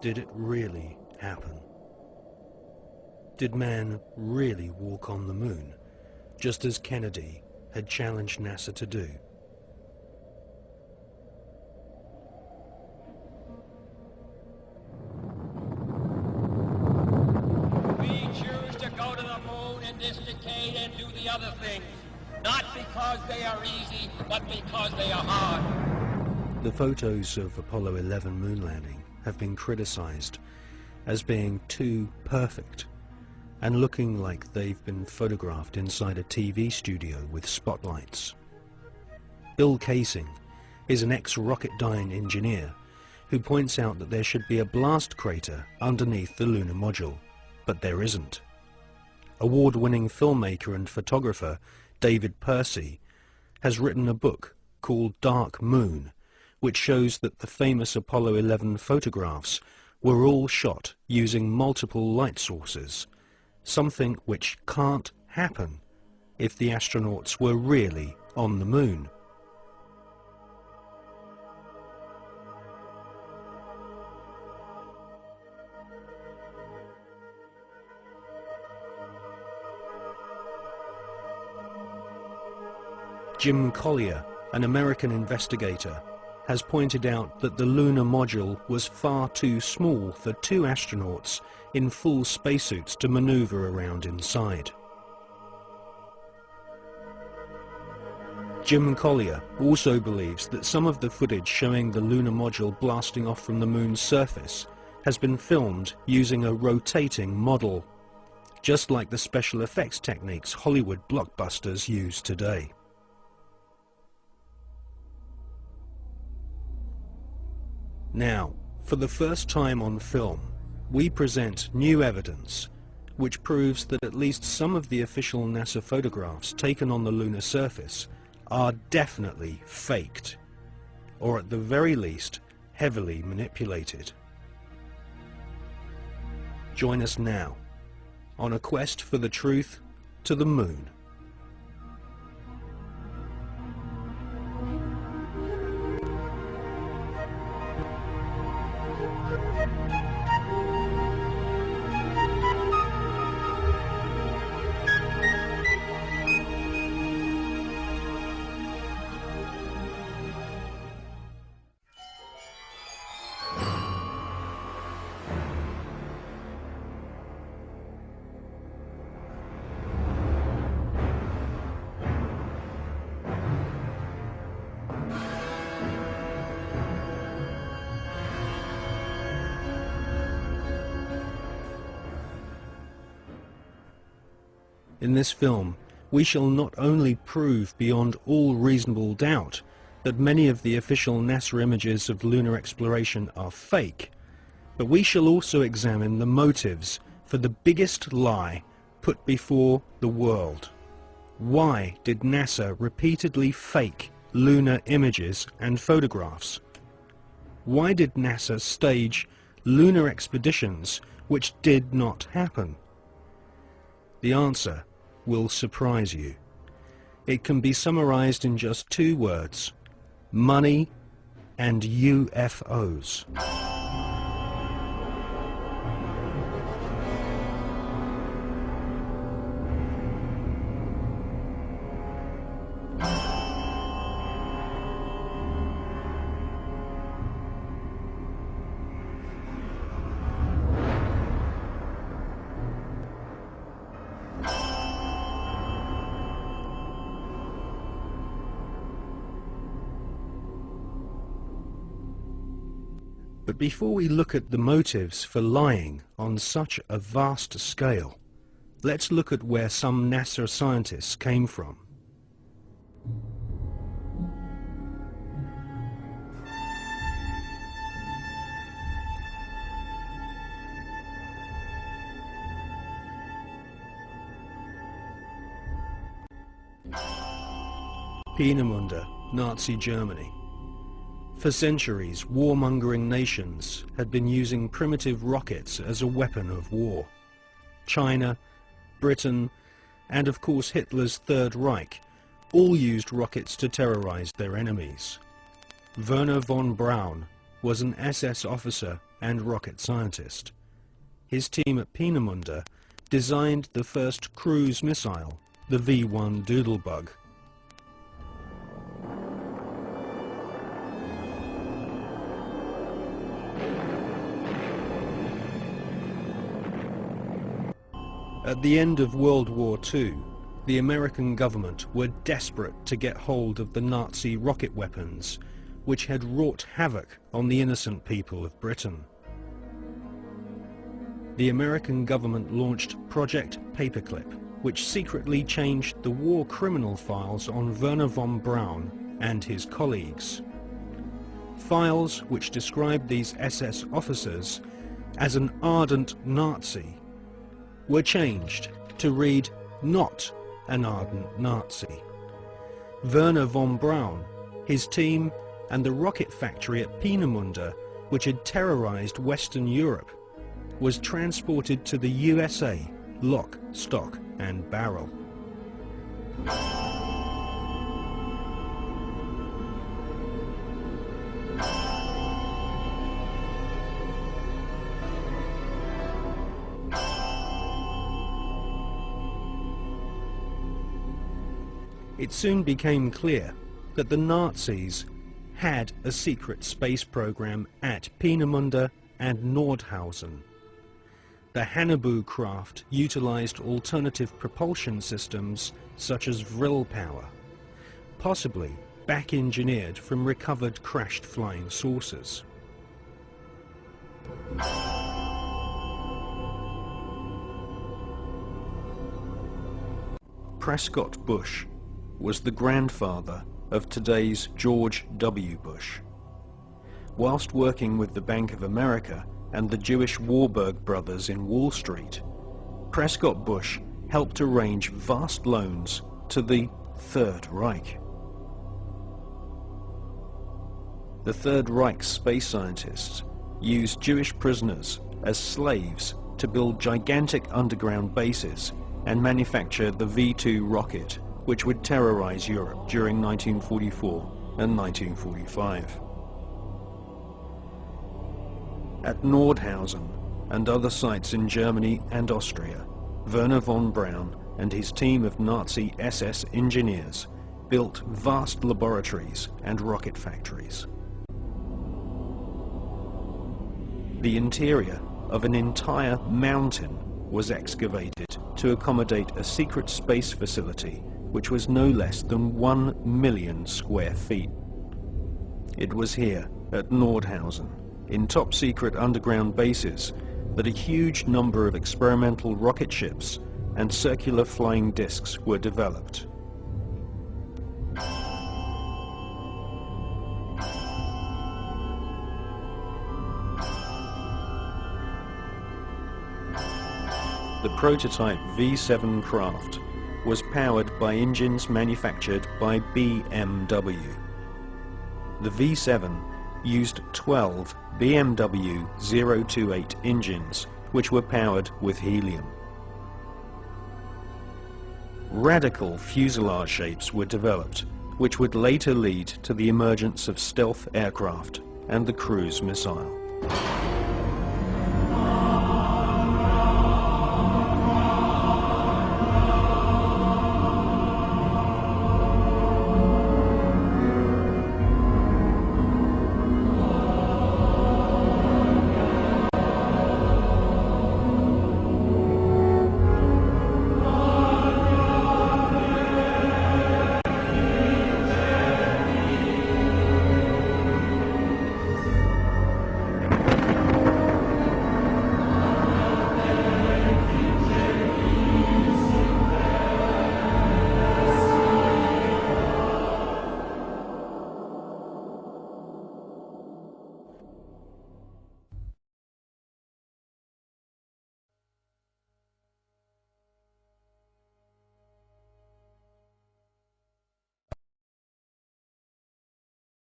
Did it really happen? Did man really walk on the moon, just as Kennedy had challenged NASA to do? We choose to go to the moon in this decade and do the other things, not because they are easy, but because they are hard. The photos of Apollo 11 moon landing have been criticized as being too perfect and looking like they've been photographed inside a TV studio with spotlights. Bill Casing is an ex-Rocketdyne engineer who points out that there should be a blast crater underneath the lunar module, but there isn't. Award-winning filmmaker and photographer David Percy has written a book called Dark Moon, which shows that the famous Apollo 11 photographs were all shot using multiple light sources, something which can't happen if the astronauts were really on the moon. Jim Collier, an American investigator, has pointed out that the lunar module was far too small for two astronauts in full spacesuits to maneuver around inside. Jim Collier also believes that some of the footage showing the lunar module blasting off from the moon's surface has been filmed using a rotating model, just like the special effects techniques Hollywood blockbusters use today. Now, for the first time on film, we present new evidence which proves that at least some of the official NASA photographs taken on the lunar surface are definitely faked, or at the very least, heavily manipulated. Join us now on a quest for the truth to the moon. In this film, we shall not only prove beyond all reasonable doubt that many of the official NASA images of lunar exploration are fake, but we shall also examine the motives for the biggest lie put before the world. Why did NASA repeatedly fake lunar images and photographs? Why did NASA stage lunar expeditions which did not happen? The answer will surprise you. It can be summarized in just two words: money and UFOs. But before we look at the motives for lying on such a vast scale, let's look at where some NASA scientists came from. Peenemünde, Nazi Germany. For centuries, warmongering nations had been using primitive rockets as a weapon of war. China, Britain, and of course Hitler's Third Reich all used rockets to terrorize their enemies. Werner von Braun was an SS officer and rocket scientist. His team at Peenemünde designed the first cruise missile, the V-1 Doodlebug. At the end of World War II, the American government were desperate to get hold of the Nazi rocket weapons, which had wrought havoc on the innocent people of Britain. The American government launched Project Paperclip, which secretly changed the war criminal files on Wernher von Braun and his colleagues. Files which described these SS officers as an ardent Nazi were changed to read "not an ardent Nazi." Wernher von Braun, his team, and the rocket factory at Peenemünde, which had terrorized Western Europe, was transported to the USA, lock, stock, and barrel. It soon became clear that the Nazis had a secret space program at Peenemünde and Nordhausen. The Hannibal craft utilized alternative propulsion systems such as Vril power, possibly back-engineered from recovered crashed flying saucers. Prescott Bush was the grandfather of today's George W. Bush. Whilst working with the Bank of America and the Jewish Warburg brothers in Wall Street, Prescott Bush helped arrange vast loans to the Third Reich. The Third Reich's space scientists used Jewish prisoners as slaves to build gigantic underground bases and manufacture the V-2 rocket, which would terrorize Europe during 1944 and 1945. At Nordhausen and other sites in Germany and Austria, Wernher von Braun and his team of Nazi SS engineers built vast laboratories and rocket factories. The interior of an entire mountain was excavated to accommodate a secret space facility which was no less than 1 million square feet. It was here, at Nordhausen, in top-secret underground bases, that a huge number of experimental rocket ships and circular flying discs were developed. The prototype V-7 craft was powered by engines manufactured by BMW. The V-7 used 12 BMW 028 engines, which were powered with helium. Radical fuselage shapes were developed, which would later lead to the emergence of stealth aircraft and the cruise missile.